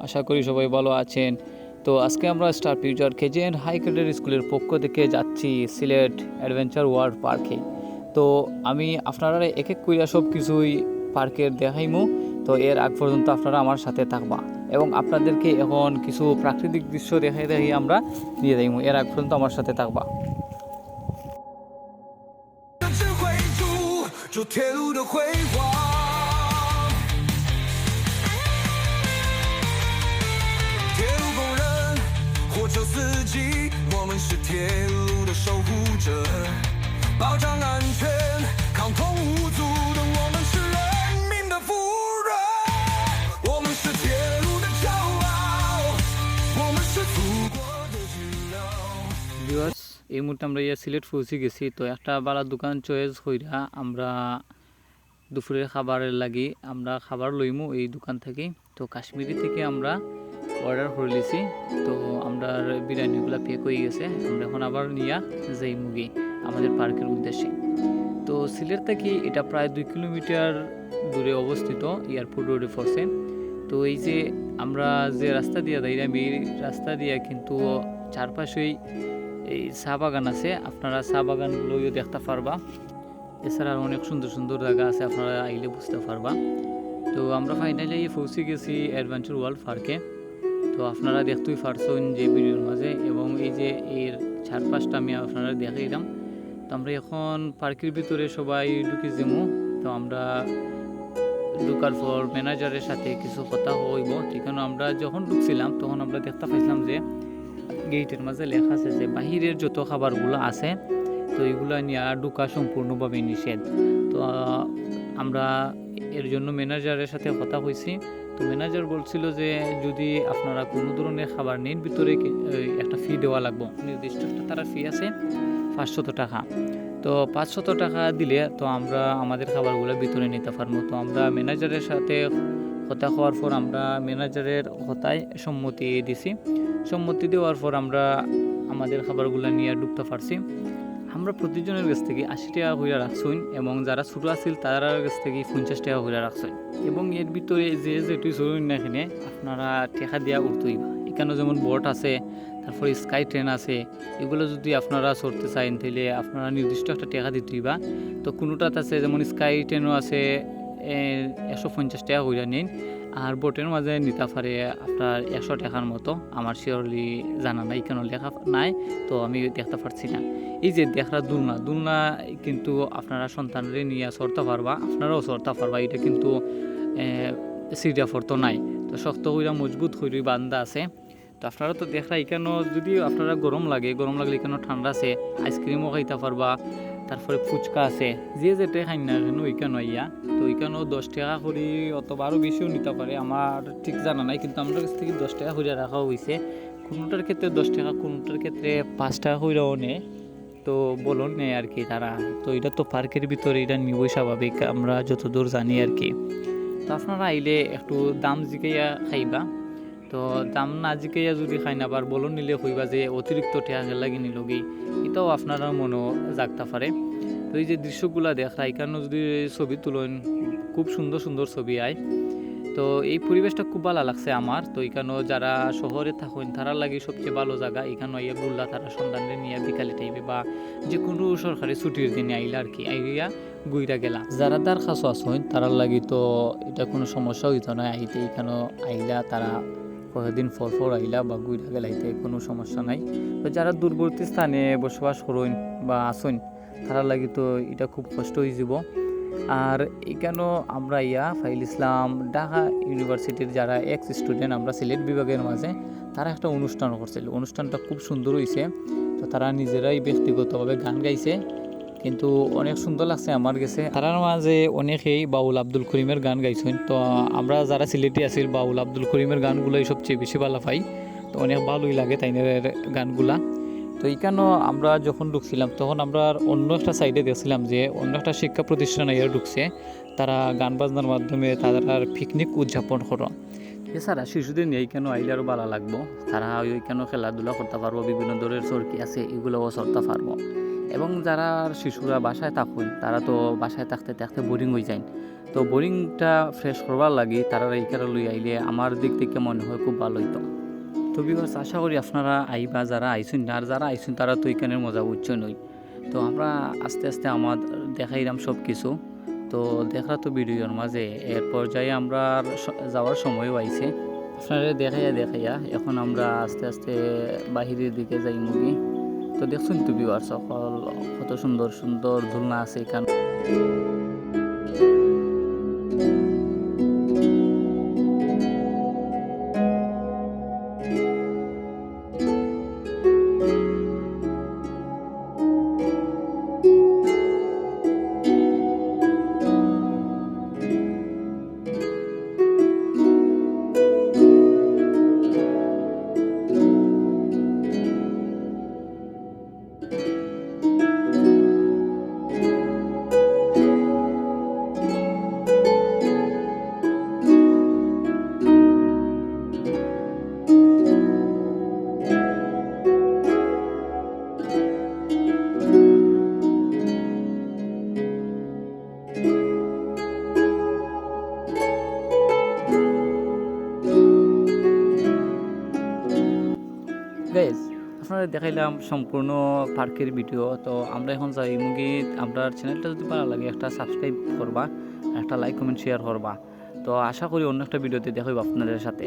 আশা করি সবাই ভালো আছেন। তো আজকে আমরা Star Future KGN High Cadet স্কুলের পক্ষ থেকে যাচ্ছি সিলেট অ্যাডভেঞ্চার ওয়ার্ল্ড পার্কে। তো আমি আপনারা এক এক কইরা সব কিছুই পার্কের দেখাইমু। তো এর আগ পর্যন্ত আপনারা আমার সাথে থাকবা এবং আপনাদেরকে এখন কিছু প্রাকৃতিক দৃশ্য দেখাই দেখাই আমরা নিয়ে যাইমু। এর আগ পর্যন্ত আমার সাথে থাকবা।就铁路的辉煌，铁路工人，火车司机，我们是铁路的守护者，保障安全，抗通无阻的我们是人民的夫人，我们是铁路的骄傲，我们是祖国的脊梁。ভিউয়ার্স, এই মুহূর্তে আমরা সিলেট পৌঁছে গেছি। তো একটা বালা দোকান চয়েস হইরা আমরা দুপুরের খাবারের লাগি আমরা খাবার লইমু এই দোকান থেকে। তো কাশ্মীরি থেকে আমরা অর্ডার করে লিছি। তো আমরা বিরিয়ানিগুলো পেক হয়ে গেছে, আমরা এখন আবার নিয়ে যাই মুগি আমাদের পার্কের উদ্দেশ্যে। তো সিলেট থেকে এটা প্রায় 2 কিলোমিটার দূরে অবস্থিত, এয়ারপোর্ট রোডে পড়ছে। তো এই যে আমরা যে রাস্তা দিয়ে দাঁড়িয়ে এই রাস্তা দিয়ে কিন্তু চারপাশেই এই চা বাগান আছে, আপনারা চা বাগানগুলোও দেখতে পারবা। এছাড়া অনেক সুন্দর সুন্দর জায়গা আছে, আপনারা আইলে বুঝতে পারবা। তো আমরা ফাইনালি পৌঁছে গেছি অ্যাডভেঞ্চার ওয়ার্ল্ড পার্কে। তো আপনারা দেখতেই পারছেন যে ভিডিওর মাঝে, এবং এই যে এর চারপাশটা আমি আপনারা দেখাইলাম। তো আমরা এখন পার্কের ভিতরে সবাই ঢুকে যাবো। তো আমরা ঢুকার পর ম্যানেজারের সাথে কিছু কথা হইব। সেখানে আমরা যখন ঢুকছিলাম তখন আমরা দেখতে পাইছিলাম যে গেটের মাঝে লেখা আছে যে বাহিরের যত খাবারগুলো আছে তো এগুলো নিয়ে ঢুকা সম্পূর্ণভাবে নিষেধ। তো আমরা এর জন্য ম্যানেজারের সাথে কথা হয়েছি। তো ম্যানেজার বলছিল যে যদি আপনারা কোনো ধরনের খাবার নেন ভিতরে একটা ফি দেওয়া লাগবে, নির্দিষ্ট একটা তারা ফি আছে 500 টাকা। তো 500 টাকা দিলে তো আমরা আমাদের খাবারগুলো ভিতরে নিতে পারবো। তো আমরা ম্যানেজারের সাথে কথা হওয়ার পর আমরা ম্যানেজারের কথায় সম্মতি দিছি। সম্মতি দেওয়ার পর আমরা আমাদের খাবারগুলো নিয়ে ঢুকতে পারছি। আমরা প্রতিজনের কাছ থেকে 80 টাকা করে রাখছই, এবং যারা ছোটো আছিল তার কাছ থেকে 50 টাকা করে রাখছই। এবং এর ভিতরে যে যেটু চলুন না এখানে আপনারা টাকা দেওয়া উঠতইবা। এখানে যেমন বোট আছে, তারপরে স্কাই ট্রেন আছে, এগুলো যদি আপনারা চড়তে চান তাহলে আপনারা নির্দিষ্ট একটা টাকা দিতেইবা। তো কোনোটাতে আছে যেমন স্কাই ট্রেনও আছে 150 টাকা করে নিন, আর বোটের মাঝে নিতে পারে আপনার 100 টাকার মতো। আমার শিওরলি জানা নাই, কেন লেখা নাই, তো আমি দেখতে পারছি না। এই যে দেখরা দুলনা কিন্তু আপনারা সন্তানরে নিয়ে চড়তে পারবা, আপনারাও চড়তে পারবা। এটা কিন্তু সিডা ফর্ত নাই, তো শক্ত হইরা মজবুত হইরে বান্ধা আছে। তো আপনারা তো দেখরা এখানেও যদি আপনারা গরম লাগলে এখানেও ঠান্ডা আছে, আইসক্রিমও খাইতে পারবা, তারপরে ফুচকা আছে, যে যেটা খাই না কেন ওইখানে আইয়া। তো ওইখানেও 10 টাকা করে অথবা আরও বেশিও নিতে পারে, আমার ঠিক জানা নাই, কিন্তু আমার কাছ থেকে 10 টাকা করে রাখা হয়েছে। কোনোটার ক্ষেত্রে 10 টাকা, কোনোটার ক্ষেত্রে 5 টাকা করেও নেয়। তো বলুন নেই আর কি তারা। তো এটা তো পার্কের ভিতরে এটা নিবই স্বাভাবিক, আমরা যতদূর জানি আর কি। তো আপনারা আইলে একটু দাম জিকাইয়া খাইবা। তো দাম না জিকাইয়া যদি খাই না আবার বলুন নিলে হইবা যে অতিরিক্ত টাকা লাগি নিলগি, এটাও আপনারা মনেও জাগতে পারে। তো এই যে দৃশ্যগুলা দেখা এখানে যদি ছবি তুলেন খুব সুন্দর সুন্দর ছবি আয়। তো এই পরিবেশটা খুব ভালো লাগছে আমার। তো এখানেও যারা শহরে থাকেন তারা লাগে সবচেয়ে ভালো জায়গা। এখানে আইয়া ঘুরলা তারা সন্ধানে নিয়ে বিকালে টাইমে বা যে কোনো সরকারি ছুটির দিনে আইলা আর কি, আইয়া ঘুইরা গেলা। যারা তার খাসো আসেন তারা লাগি তো এটা কোনো সমস্যা হইতো না আইতে। এখানেও আইলা তারা কয়েকদিন পর আইলা বা ঘুইরা গেলাইতে কোনো সমস্যা নাই। তো যারা দূরবর্তী স্থানে বসবাস করেন বা আসেন তারা লাগি তো এটা খুব কষ্ট হয়ে যাব। আর এখানেও আমরা ফাইল ইসলাম ঢাকা ইউনিভার্সিটির যারা এক্স স্টুডেন্ট আমরা সিলেট বিভাগের মাঝে তারা একটা অনুষ্ঠান করছিল। অনুষ্ঠানটা খুব সুন্দর হয়েছে। তো তারা নিজেরাই ব্যক্তিগতভাবে গান গাইছে, কিন্তু অনেক সুন্দর লাগছে আমার কাছে। তারার মাঝে অনেকেই বাউল আব্দুল করিমের গান গাইছেন। তো আমরা যারা সিলেটি আছি বাউল আব্দুল করিমের গানগুলোই সবচেয়ে বেশি ভালো পাই। তো অনেক ভালোই লাগে তাইনের গানগুলা। তো এইখানেও আমরা যখন ঢুকছিলাম তখন আমরা অন্য একটা সাইডে দেখছিলাম যে অন্য একটা শিক্ষা প্রতিষ্ঠান ঢুকছে, তারা গান বাজনার মাধ্যমে তারা পিকনিক উদযাপন করো। এছাড়া শিশুদের নিয়ে এইখানে আইলে আরও ভালো লাগবো, তারা ওইখানেও খেলাধুলা করতে পারবো, বিভিন্ন ধরনের চরকি আছে এগুলোও চড়তে পারবো। এবং যারা শিশুরা বাসায় থাকুন তারা তো বাসায় থাকতে থাকতে বোরিং হয়ে যায়। তো বোরিংটা ফ্রেশ করবার লাগি তারা এইখানে লই আইলে আমার দিক থেকে মনে হয় খুব ভালো হইতো। তো ভিউয়ার্স আশা করি আপনারা আইবা, যারা আইসুন আর যারা আইসুন তারা তো এখানে মজা বুঝছো নই। তো আমরা আস্তে আস্তে আমার দেখাইলাম সব কিছু, তো দেখা তো ভিডিওর মাঝে এর পর্যায়ে আমরা যাওয়ার সময়ও আইছে। আপনারা দেখাইয়া এখন আমরা আস্তে আস্তে বাহিরের দিকে যাই মুগি। তো দেখছুন তো ভিউয়ার্স সকল কত সুন্দর সুন্দর ঝুলনা আছে এখানে। গাইজ আপনারা দেখাইলাম সম্পূর্ণ পার্কের ভিডিও। তো আমরা এখন যাই মুগি। আপনার চ্যানেলটা যদি ভালো লাগে একটা সাবস্ক্রাইব করবা, একটা লাইক কমেন্ট শেয়ার করবা। তো আশা করি অন্য একটা ভিডিওতে দেখাইব আপনাদের সাথে।